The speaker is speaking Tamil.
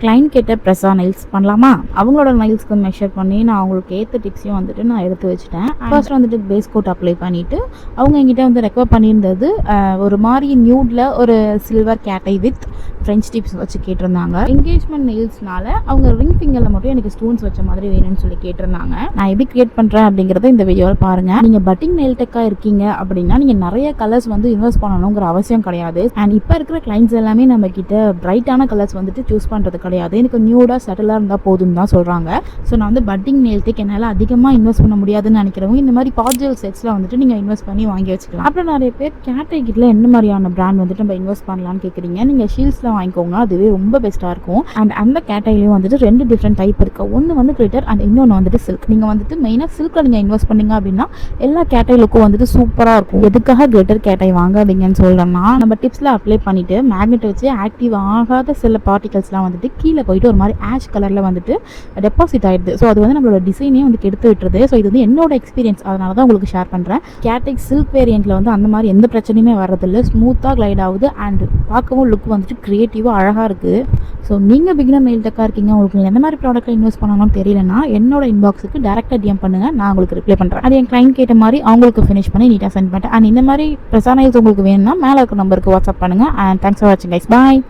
கிளைண்ட் கேட்ட ப்ரெஸ்ஸா நெயில்ஸ் பண்ணலாமா? அவங்களோட நெயில்ஸ்க்கு மெஷர் பண்ணி நான் அவங்களுக்கு ஏற்ற டிப்ஸையும் வந்துட்டு நான் எடுத்து வச்சுட்டேன். ஃபர்ஸ்ட் வந்துட்டு பேஸ் கோட் அப்ளை பண்ணிவிட்டு அவங்க என்கிட்ட வந்து ரெக்வயர் பண்ணியிருந்தது ஒரு மாதிரி நியூடில் ஒரு சில்வர் கேட்டை வித் ஃப்ரெஞ்ச் டிப்ஸ் வச்சு கேட்டிருந்தாங்க. என்கேஜ்மெண்ட் நெயில்ஸ்னால அவங்க ரிங் ஃபிங்கரில் மட்டும் எனக்கு ஸ்டோன்ஸ் வச்ச மாதிரி வேணும்னு சொல்லி கேட்டிருந்தாங்க. நான் எப்படி கிரியேட் பண்ணுறேன் அப்படிங்கிறத இந்த வீடியோவில் பாருங்கள். நீங்கள் பட்டிங் நெயில் டெக்காக இருக்கீங்க அப்படின்னா நீங்கள் நிறைய கலர்ஸ் வந்து இன்வெஸ்ட் பண்ணணுங்கிற அவசியம் கிடையாது. அண்ட் இப்போ இருக்கிற கிளைண்ட்ஸ் எல்லாமே நம்ம கிட்ட பிரைட்டான கலர்ஸ் வந்துட்டு சூஸ் பண்ணுறது கிடையாது. எனக்கு நியூடாக செட்டிலாக இருந்தால் போதும் தான் சொல்கிறாங்க. ஸோ நான் வந்து பட்டிங் நெயில் டெக் என்னால் அதிகமாக இன்வெஸ்ட் பண்ண முடியாதுன்னு நினைக்கிறவங்க இந்த மாதிரி பாஜல் செட்ஸில் வந்துட்டு நீங்கள் இன்வெஸ்ட் பண்ணி வாங்கி வச்சுக்கலாம். அப்புறம் நிறைய பேர் கேட்டகிரியில் என்ன மாதிரியான பிராண்ட் வந்துட்டு நம்ம இன்வெஸ்ட் பண்ணலான்னு கேட்குறீங்க. நீங்கள் ஷீல்ஸில் வாங்கிக்கோங்க, அதுவே ரொம்ப பெஸ்ட்டாக இருக்கும். அண்ட் அந்த கேட்டகிரியும் வந்துட்டு 2 டிஃப்ரெண்ட் டைப் இருக்குது. ஒன்று வந்து கிளிட்டர் அண்ட் இன்னொன்று வந்துட்டு சில்க். நீங்கள் வந்துட்டு மெயினாக சில்கில் நீங்கள் இன்வெஸ்ட் பண்ணீங்க அப்படின்னா எல்லா கேட்டகிரிக்கும் வந்துட்டு சூப்பராக இருக்கும். எதுக்காக கிளிட்டர் கேட்டகரி வாங்காதீங்கன்னு சொல்கிறேன்னா, நம்ம டிப்ஸில் அப்ளை பண்ணிவிட்டு மேக்னெட் வச்சு ஆக்டிவ் ஆகாத சில பார்ட்டிகல்ஸ்லாம் வந்துட்டு கீழே போயிட்டு ஒரு மாதிரி ஆஷ் கலரில் வந்துட்டு டெபாசிட் ஆகிடுது. ஸோ அது வந்து நம்மளோட டிசைனே வந்து கெடுத்து விட்டுருது. ஸோ இது வந்து என்னோட எக்ஸ்பீரியன்ஸ், அதனால தான் உங்களுக்கு ஷேர் பண்ணுறேன். கேட்டக் சில்க் வேரியண்ட்டில் வந்து அந்த மாதிரி எந்த பிரச்சனையுமே வரதில்லை. ஸ்மூத்தாக கிளைட் ஆகுது அண்ட் பார்க்கவும் லுக் வந்துட்டு க்ரியேட்டிவாக அழகாக இருக்குது. ஸோ நீங்கள் பிகினர் நெயில் டெக்காக இருக்கீங்க, உங்களுக்கு எந்த மாதிரி ப்ராடக்ட்டில் இன்வெஸ்ட் பண்ணணும்னு தெரியலனா என்னோட இன்பாக்ஸுக்கு டேரெக்டாக டிஎம் பண்ணுங்கள், நான் உங்களுக்கு ரிப்ளை பண்ணுறேன். அது என் கிளைண்ட் கேட்ட மாதிரி அவங்களுக்கு ஃபினிஷ் பண்ணி நீட்டாக சென்ட் பண்ணிட்டேன். அண்ட் இந்த மாதிரி ப்ரெஸ்ஸா நெயில்ஸ் உங்களுக்கு வேணும்னா மேலே இருக்க நம்பருக்கு வாட்ஸ்அப் பண்ணுங்கள். அண்ட் தேங்க்ஸ் ஃபார் வாட்சிங் கைஸ். பாய்.